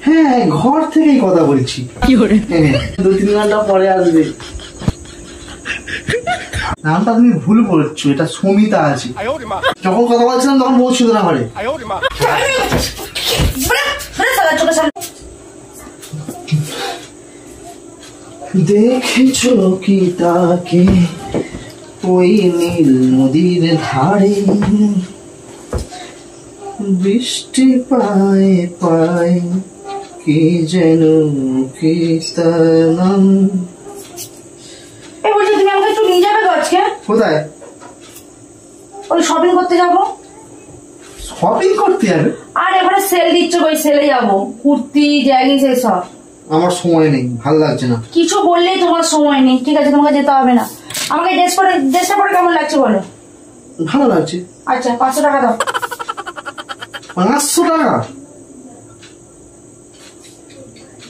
হ্যাঁ, ঘর থেকেই কথা বলছি। 2-3 ঘন্টা পরে আসবে। নামটা তুমি ভুল বলছো, এটা সুমিতা আছে। যখন কথা বলছিলাম তখন পৌঁছতো না ঘরে। দেখেছো কি তাকে ওই নীল নদীর ধারে, বৃষ্টি পায় পায় কি যেন কি তার নাম। তুমি আমাকে একটু নিয়ে যাবে আজকে? কোথায়? ওই শপিং করতে যাবো। শপিং করতে যাবে? আর এবারে সেল দিচ্ছে, ওই সেলে যাবো, কুর্তি জ্যাগিংস এসব। আমার সময় নেই, ভালো লাগছে না। কিছু বললেই তোমার সময় নেই। ঠিক আছে, তোমাকে যেতে হবে না। আমাকে ড্রেসটা পরে কেমন লাগছে বলো? ভালো লাগছে। আচ্ছা 500 টাকা দাও। 500 টাকা?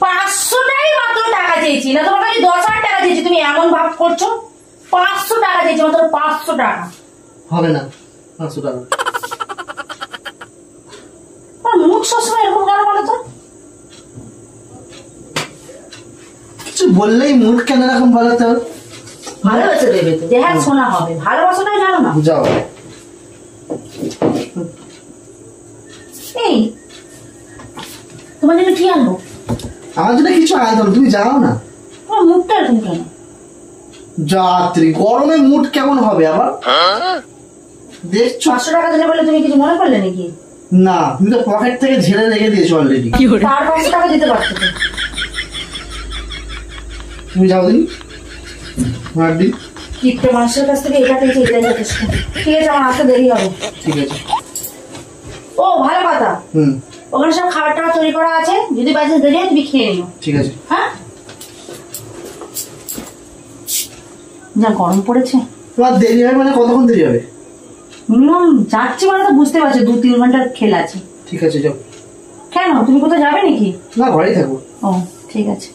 500 টাকাই মাত্র টাকা চেয়েছি, না তোমার কাছে 10,000 টাকা চেয়েছি। তুমি এমন ভাব করছো। 500 টাকা চেয়েছি, মাত্র 500 টাকা। হবে না 500 টাকা। মুখ সবসময় এরকম কেন বলো তো? কিছু বললেই মুখ কেন এরকম বলো তো? ভালোবাসা দেবে তো, যে হ্যাঁ শোনা হবে। ভালোবাসাটাই জানো না। যাও। এই তোমার জন্য কি আনবো? আমার জন্য কিছু আনতাম, তুমি যাও না। তোমার মুখটা এরকম কেন? যাত্রী গরমে মুড কেমন হবে আবার? দেখছো 500 টাকা দিলে বলে তুমি কিছু মনে করলে নাকি? না, তুমি তো পকেট থেকে ঝেড়ে রেখে দিয়েছো অলরেডি। তার 500 টাকা দিতে পারছো তো। তুমি যাও দিন দিন। কিপ্টে মানুষের কাছ থেকে এটা পেয়েছি, এটাই যথেষ্ট। ঠিক আছে, আমার আসতে দেরি হবে। ঠিক আছে। ও ভালো কথা। ওখানে সব খাবার টাবার তৈরি করা আছে, যদি বাইরে দেরি হয় তুমি খেয়ে নিও। ঠিক আছে। হ্যাঁ, যা গরম পড়েছে। তোমার দেরি হবে মানে কতক্ষণ দেরি হবে? মিনিমাম যাচ্ছি মানে তো বুঝতে পারছো 2-3 ঘন্টার খেল আছে। ঠিক আছে যাও। কেন, তুমি কোথাও যাবে নাকি? না, ঘরেই থাকবো। ও ঠিক আছে,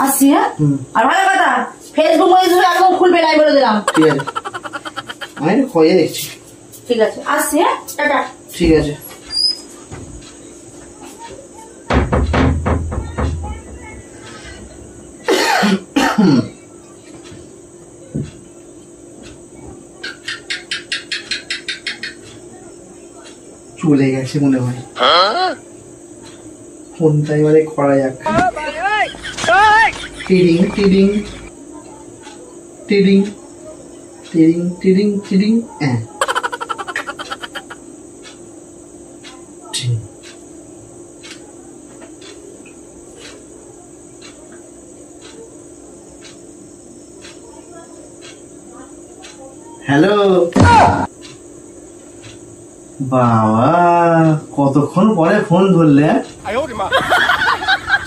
আসছি। হ্যাঁ, আর ভালো কথা, ফেসবুক একদম খুলবে নাই বলে দিলাম। ঠিক আছে, আমি একটু খয়ে দেখছি। ঠিক আছে, আসছি। হ্যাঁ, টাটা। ঠিক আছে। চলে গেছে মনে হয়। ফোনটা এবারে করা যাক। টিডিং টিডিং টিডিং টিডিং টিডিং টিডিং। হ্যালো বাবা, কতক্ষণ পরে ফোন ধরলে?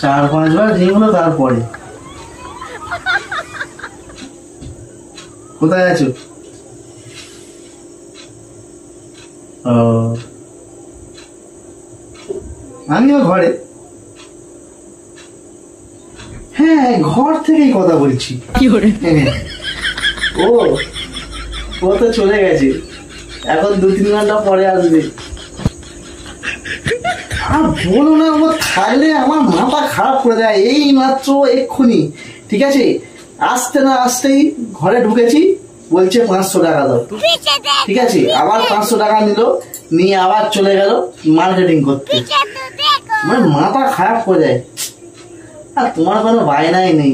4-5 বার রিং হলো, তারপরে কোথায় আছো? ও, আমিও ঘরে। হ্যাঁ, ঘর থেকেই কথা বলছি। ও তো চলে গেছে, এখন 2-3 ঘন্টা পরে আসবে। আর বলো না, ও থাকলে আমার মাথা খারাপ করে দেয়। এই মাত্র এক্ষুনি, ঠিক আছে, আসতে না আসতেই ঘরে ঢুকেছি, বলছে 500 টাকা দাও। ঠিক আছে, আবার 500 টাকা নিল, নিয়ে আবার চলে গেল মার্কেটিং করতে। মানে মাথা খারাপ করে দেয়। আর তোমার কোনো বায়নাই নেই।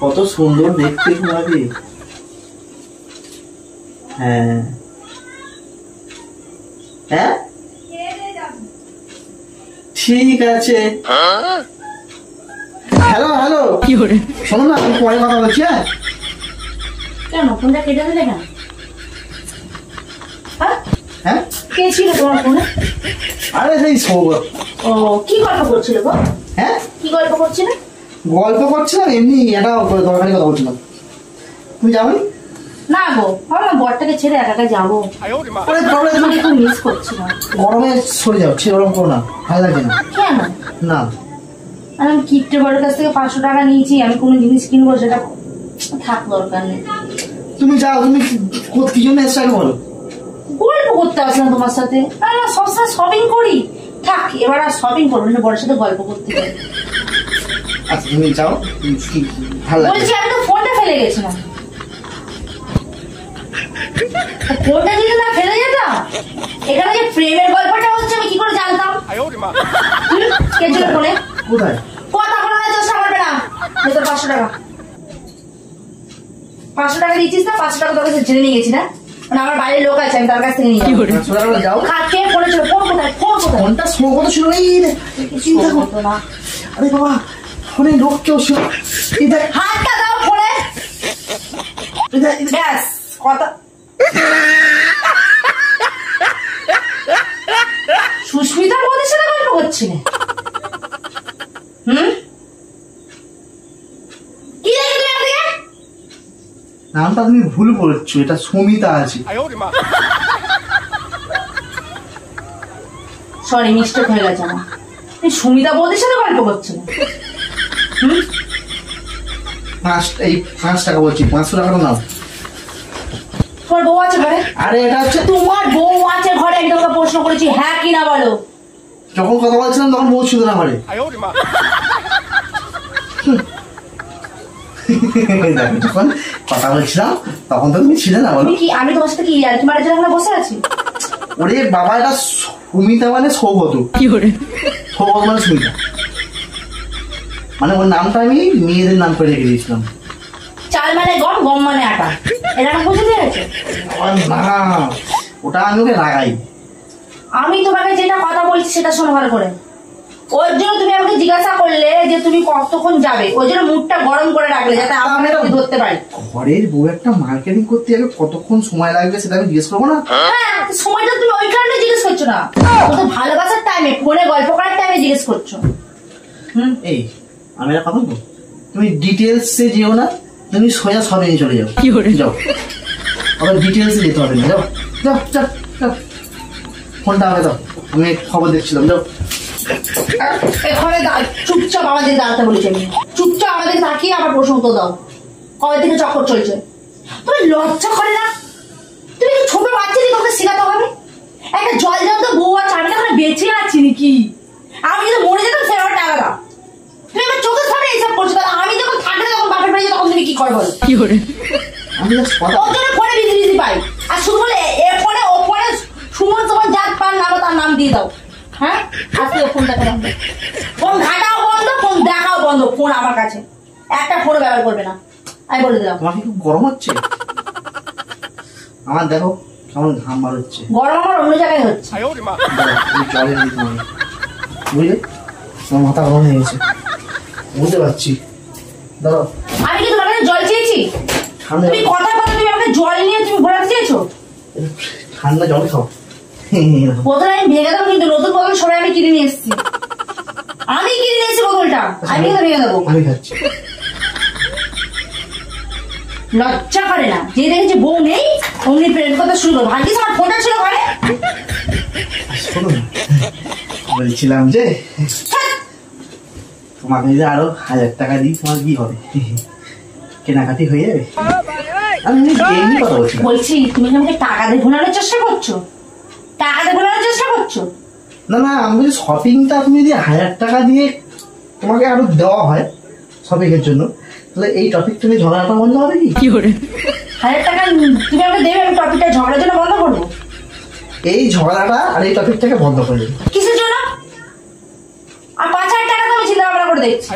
কত সুন্দর দেখতে তোমাকে। হ্যাঁ হ্যাঁ, ঠিক আছে। হ্যালো হ্যালো, শোনো না, আমি পরে কথা বলছি। হ্যাঁ, কেন ফোনটা কেটে দিলে কেন? হ্যাঁ, কে ছিল তোমার ফোনে? আরে সেই সৌগত। ও, কি গল্প করছিল গো? হ্যাঁ, কি গল্প করছিল? গল্প করছিলাম, এমনি একটা দরকারি কথা বলছিলাম। তুমি যাবনি? না গো, ভাবলাম বরটাকে ছেড়ে একা একা যাবো। তোমাকে খুব মিস করছিলাম। গরমে সরে যাও, ছেড়ে গরম করো না, ভালো লাগে না। কেন না? আর আমি কিপ্টে বড়ের কাছ থেকে 500 টাকা নিয়েছি, আমি কোনো জিনিস কিনবো, সেটা থাক, দরকার নেই। তুমি যাও, তুমি কি জন্য এসছো আগে বলো। গল্প করতে আসলাম তোমার সাথে, আর সবসময় শপিং করি। থাক, এবার আর শপিং করবো না, বড়ের সাথে গল্প করতে যাই। আচ্ছা তুমি যাও, ভালো লাগে। বলছি আমি তো ফোনটা ফেলে গেছিলাম, ফোনটা যদি না ফেলে যেতাম, এখানে যে প্রেমের গল্পটা হচ্ছে আমি কি করে জানতাম? কে ছিল ফোনে? কোথায়? কথা বলার চেষ্টা করবে না। তোর 500 টাকা, 500 টাকা দিচ্ছিস না? 500 টাকা তোর কাছে জেনে নিয়ে গেছি না, মানে আমার বাইরের লোক আছে, আমি তার কাছ থেকে নিয়ে যাবো। যাও। কে ফোনে ছিল? ফোন কোথায়? ফোন কোথায়? ফোনটা স্লো কত ছিল? এই চিন্তা করতো না। আরে বাবা, ফোনে লোক কেউ ছিল। হাতটা দাও ফোনে। ব্যাস কথা। সুস্মিতার মধ্যে সাথে গল্প করছিলে? কি দেখে তুমি আমাকে? নামটা তুমি ভুল বলছো, এটা সুমিতা আছে। সরি, মিস্টেক হয়ে গেছে আমার। তুমি সুমিতা বৌদির সাথে গল্প করছিলে? এই 5 টাকা বলছি, 500 টাকা নাও। তোমার বউ আছে ঘরে? আরে এটা হচ্ছে, তোমার বউ আছে ঘরে? আমি তোমাকে প্রশ্ন করেছি, হ্যাঁ কি না বলো। যখন কথা বলছিলাম তখন বউ ছিল না ঘরে। যখন কথা বলছিলাম তখন তো তুমি ছিলে না, বলো। কি আমি তোমার সাথে কি আর কি মারার জন্য বসে আছি? ওরে বাবা, এটা সুমিতা মানে সৌগত। কি করে? সৌগত মানে সুমিতা, মানে ওর নামটা আমি মেয়েদের নাম করে রেখে দিয়েছিলাম। চাল মানে গম, গম মানে আটা, এটা আমি বুঝে দিয়েছে। না, ওটা আমি ওকে লাগাই। আমি তোমাকে যেটা কথা বলছি সেটা শোনো ভালো করে। ওর জন্য তুমি আমাকে জিজ্ঞাসা করলে যে তুমি কতক্ষণ যাবে, ওই জন্য মুডটা গরম করে রাখলে যাতে আমরা ধরতে পারি। ঘরের বউ একটা মার্কেটিং করতে যাবে, কতক্ষণ সময় লাগবে সেটা আমি জিজ্ঞেস করবো না? হ্যাঁ, সময়টা তুমি ওই কারণে জিজ্ঞেস করছো না, তো ভালোবাসার টাইমে, ফোনে গল্প করার টাইমে জিজ্ঞেস করছো। এই আমি একটা কথা বলবো, তুমি ডিটেলসে যেও না, তুমি সোজা সবে নিয়ে চলে যাও। কি করে যাও? আবার ডিটেলসে যেতে হবে না। যাও যাও যাও যাও, ফোনটা আমাকে দাও, আমি খবর দেখছিলাম। যাও। এখানে চুপচাপ আমাদের দাঁড়াতে বলেছি আমি, চুপচাপ আমাদের তাকিয়ে আমার প্রশ্ন উত্তর দাও। কবে থেকে চক্কর চলছে? তুমি লজ্জা করে না? তুমি কি ছোট বাচ্চাদের তোমাকে শেখাতে হবে? একটা জল জল বউ আছে, আমি এখানে বেঁচে আছি নাকি? আমি যদি মরে যেতাম সে আমার টাকা দাও। তুমি আমার চোখের সামনে এইসব করছো, তাহলে আমি যখন থাকবে তখন বাপের বাড়ি তখন তুমি কি করবো? কি করে? ওর জন্য ফোনে বিজি বিজি পাই, আর শুধু বলে এ ফোনে ও ফোনে সুমন তোমার যার পান নাম তার নাম দিয়ে দাও। হ্যাঁ, আজকে ফোনটা বন্ধ, ফোন ঘাটাও বন্ধ, ফোন দেখাও বন্ধ, ফোন আমার কাছে একটা ফোনও ব্যবহার করবে না, আমি বলে দিলাম। তোমার কি খুব গরম হচ্ছে? আমার দেখো কেমন ঘাম বার হচ্ছে। গরম আমার অন্য জায়গায় হচ্ছে। জলে দিতে হবে, বুঝলে? তোমার মাথা গরম হয়ে গেছে, বুঝতে পারছি। ধরো, আমি কি তোমার কাছে জল চেয়েছি? তুমি কথা বলো, তুমি আমাকে জল নিয়ে তুমি ঘোরাতে চেয়েছো? ঠান্ডা জল খাও। বোতল আমি ভেঙে দেবো, কিন্তু নতুন বোতল সবাই আমি কিনে নিয়ে এসেছি, আমি কিনে নিয়ে এসেছি বোতলটা, আমি ভেঙে দেবো। আমি খাচ্ছি। লজ্জা করে না? যে দেখেছি বউ নেই অমনি প্রেম কথা শুরু করো। ভাগ্যিস আমার ফোনটা ছিল ঘরে। শোনো না, বলছিলাম যে তোমাকে যে আরো 1000 টাকা দিই, তোমার কি হবে? কেনাকাটি হয়ে যাবে। আমি এমনি কথা বলছি। বলছি তুমি কি আমাকে টাকা দিয়ে ভোলানোর চেষ্টা করছো? টাকা দিয়ে ভোলানোর চেষ্টা করছো? না না, আমি বলছি শপিংটা তুমি যদি 1000 টাকা দিয়ে তোমাকে আরো দেওয়া হয় শপিং এর জন্য, তাহলে এই টপিকটা নিয়ে ঝগড়াটা বন্ধ হবে কি? কি করে 1000 টাকা তুমি আমাকে দেবে, আমি টপিকটা ঝগড়ার জন্য বন্ধ করবো? এই ঝগড়াটা আর এই টপিকটাকে বন্ধ করে দেবে। কিসের জন্য? আর 5000 টাকা তো আমি চিন্তা ভাবনা করে দেখছি।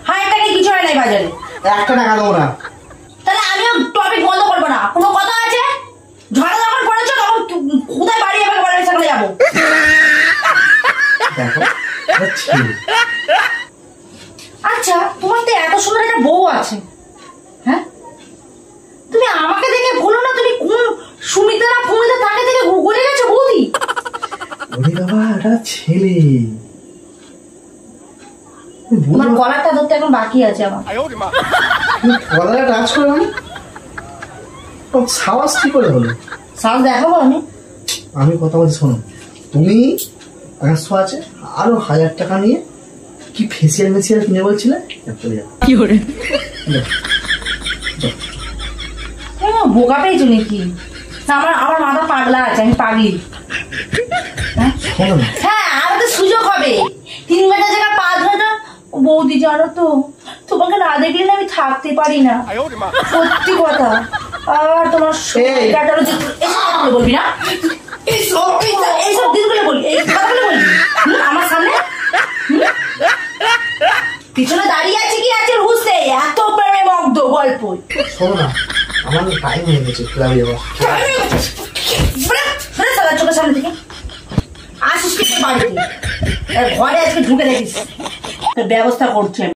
1000 টাকায় কিছু হয় নাই বাজারে। 1 টাকা দেবো না। তাহলে আমিও টপিক বন্ধ করবো না। কোনো কথা আছে? ঝগড়া যখন করেছো তখন কোথায় বাড়ি আমাকে বাড়ির সামনে যাবো? দেখো, আচ্ছা, তোমার তো এত সুন্দর একটা বউ আছে, হ্যাঁ? তুমি আমাকে দেখে বলো না তুমি কোন সুমিতা না ফুমিতা তাকে থেকে গলে গেছো বৌদি? ওরে বাবা, এটা ছেলে। তোমার গলাটা ধরতে এখন বাকি আছে আমার। গলাটা টাচ করে মানে সাহস কি করে হলো? সাহস দেখাবো আমি? আমি কথা বলছি, শোনো। তুমি 500 আছে, আরো 1000 টাকা নিয়ে কি ফেসিয়াল মেসিয়াল কিনে বলছিলে? চলে যাও। কি করে? বোকা পেয়েছো নাকি? না, আমার মাথা পাগলা আছে, আমি পাগলি। হ্যাঁ, আমাদের সুযোগ হবে 3 ঘন্টা জায়গায় 5 ঘন্টা। বৌদি জানো তো, তোমাকে না দেখলে না আমি থাকতে পারি না, সত্যি কথা। আর তোমার বলবি না, এইসব দিনগুলো বলবি, এই কথাগুলো বলবি আমার সামনে? পিছনে দাঁড়িয়ে আছে কি আছে বুঝতে, এত প্রেমে মগ্ধ গল্প। শোনো না, আমার টাইম হয়ে গেছে, ক্লাবে যাবো। চোখের সামনে থেকে আসিস কি বাড়িতে? ঘরে আজকে ঢুকে দেখিস, ব্যবস্থা করছে।